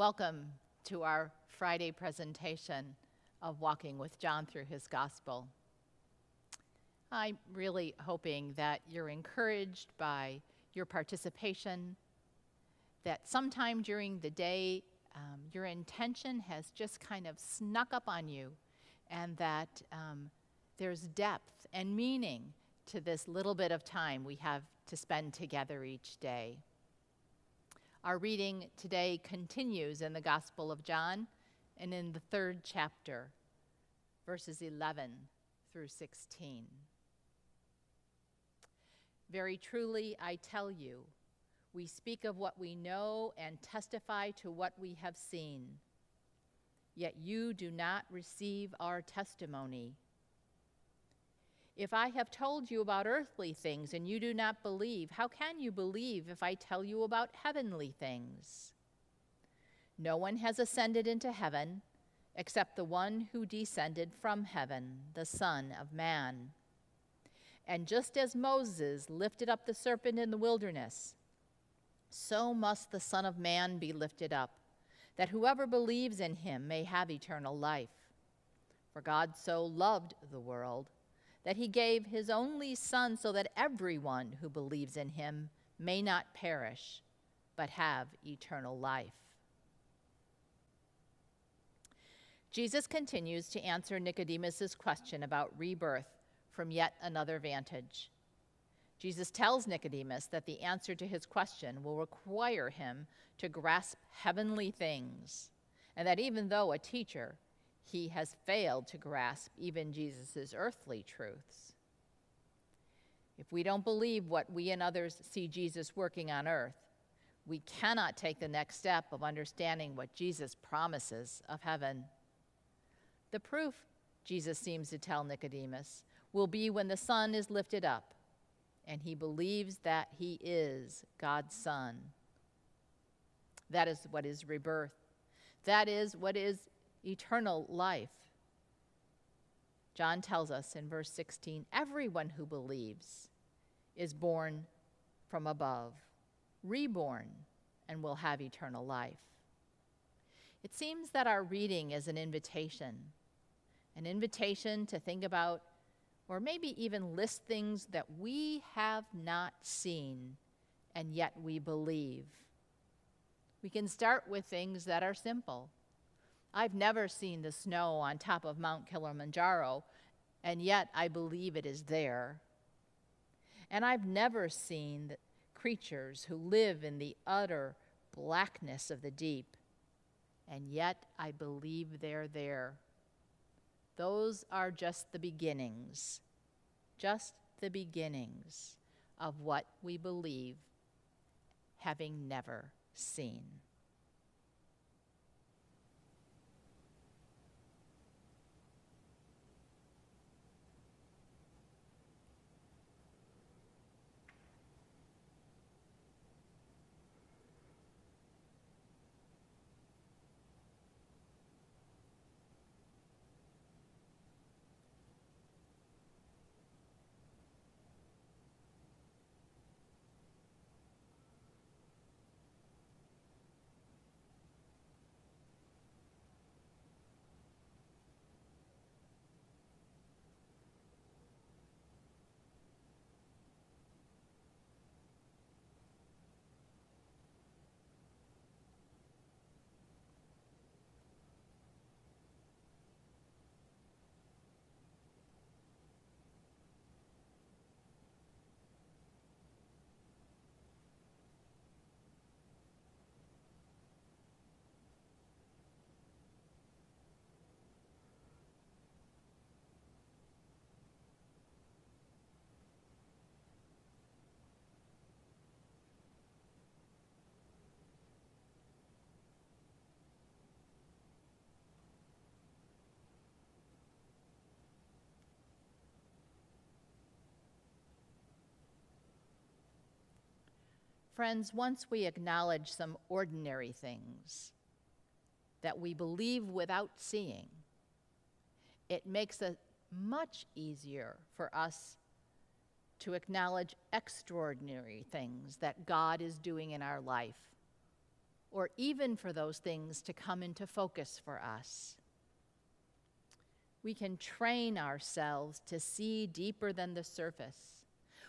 Welcome to our Friday presentation of Walking with John through his Gospel. I'm really hoping that you're encouraged by your participation, that sometime during the day your intention has just kind of snuck up on you, and that there's depth and meaning to this little bit of time we have to spend together each day. Our reading today continues in the Gospel of John and in the 3rd chapter, verses 11 through 16. Very truly, I tell you, we speak of what we know and testify to what we have seen. Yet you do not receive our testimony. If I have told you about earthly things and you do not believe, how can you believe if I tell you about heavenly things? No one has ascended into heaven except the one who descended from heaven, the Son of Man. And just as Moses lifted up the serpent in the wilderness, so must the Son of Man be lifted up, that whoever believes in him may have eternal life. For God so loved the world that he gave his only Son so that everyone who believes in him may not perish, but have eternal life. Jesus continues to answer Nicodemus' question about rebirth from yet another vantage. Jesus tells Nicodemus that the answer to his question will require him to grasp heavenly things, and that even though a teacher, he has failed to grasp even Jesus' earthly truths. If we don't believe what we and others see Jesus working on earth, we cannot take the next step of understanding what Jesus promises of heaven. The proof, Jesus seems to tell Nicodemus, will be when the Son is lifted up and he believes that he is God's Son. That is what is rebirth. That is what is eternal life. John tells us in verse 16, everyone who believes is born from above, reborn, and will have eternal life. It seems that our reading is an invitation to think about, or maybe even list things that we have not seen and yet we believe. We can start with things that are simple. I've never seen the snow on top of Mount Kilimanjaro, and yet I believe it is there. And I've never seen the creatures who live in the utter blackness of the deep, and yet I believe they're there. Those are just the beginnings of what we believe, having never seen. Friends, once we acknowledge some ordinary things that we believe without seeing, it makes it much easier for us to acknowledge extraordinary things that God is doing in our life, or even for those things to come into focus for us. We can train ourselves to see deeper than the surface.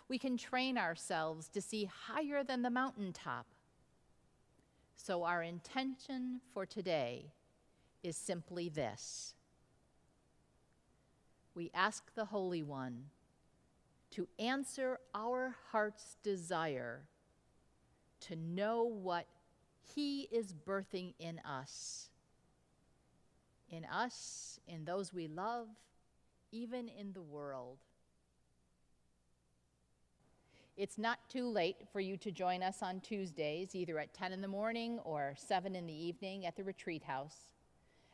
We can train ourselves to see higher than the mountaintop. So our intention for today is simply this. We ask the Holy One to answer our heart's desire to know what He is birthing in us, in those we love, even in the world. It's not too late for you to join us on Tuesdays, either at 10 in the morning or 7 in the evening at the retreat house,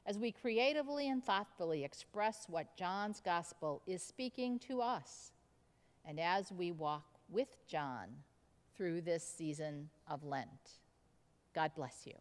as we creatively and thoughtfully express what John's gospel is speaking to us, and as we walk with John through this season of Lent. God bless you.